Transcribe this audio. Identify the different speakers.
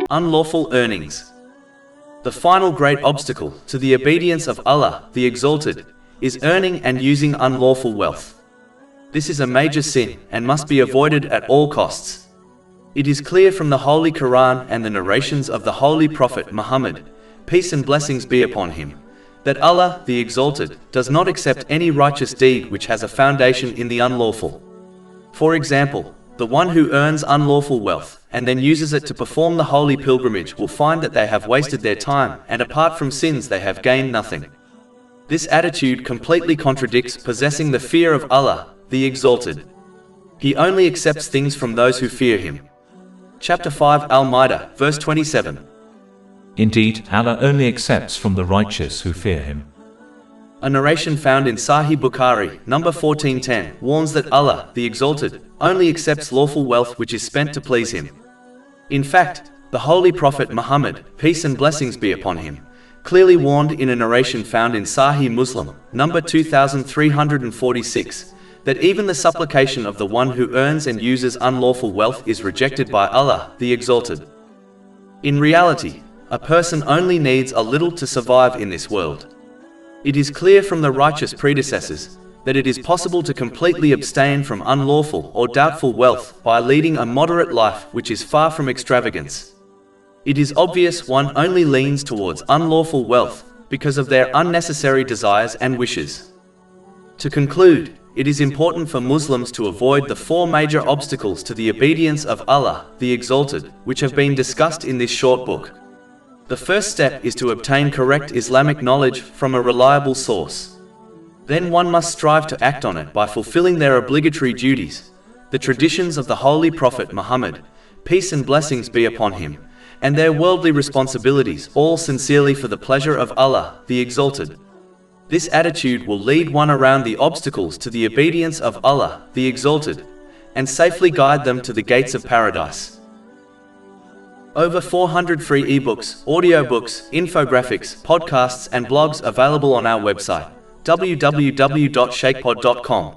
Speaker 1: Unlawful earnings. The final great obstacle to the obedience of Allah, the Exalted, is earning and using unlawful wealth. This is a major sin and must be avoided at all costs. It is clear from the Holy Quran and the narrations of the Holy Prophet Muhammad, peace and blessings be upon him, that Allah, the Exalted, does not accept any righteous deed which has a foundation in the unlawful. For example, the one who earns unlawful wealth and then uses it to perform the holy pilgrimage will find that they have wasted their time, and apart from sins they have gained nothing. This attitude completely contradicts possessing the fear of Allah, the Exalted. He only accepts things from those who fear Him. Chapter 5 Al-Ma'idah, verse 27.
Speaker 2: Indeed, Allah only accepts from the righteous who fear Him.
Speaker 1: A narration found in Sahih Bukhari, number 1410, warns that Allah, the Exalted, only accepts lawful wealth which is spent to please Him. In fact, the Holy Prophet Muhammad, peace and blessings be upon him, clearly warned in a narration found in Sahih Muslim, number 2346, that even the supplication of the one who earns and uses unlawful wealth is rejected by Allah, the Exalted. In reality, a person only needs a little to survive in this world. It is clear from the righteous predecessors that it is possible to completely abstain from unlawful or doubtful wealth by leading a moderate life which is far from extravagance. It is obvious one only leans towards unlawful wealth because of their unnecessary desires and wishes. To conclude, it is important for Muslims to avoid the four major obstacles to the obedience of Allah, the Exalted, which have been discussed in this short book. The first step is to obtain correct Islamic knowledge from a reliable source. Then one must strive to act on it by fulfilling their obligatory duties, the traditions of the Holy Prophet Muhammad, peace and blessings be upon him, and their worldly responsibilities, all sincerely for the pleasure of Allah, the Exalted. This attitude will lead one around the obstacles to the obedience of Allah, the Exalted, and safely guide them to the gates of paradise. Over 400 free ebooks, audiobooks, infographics, podcasts and blogs available on our website, www.shaykhpod.com.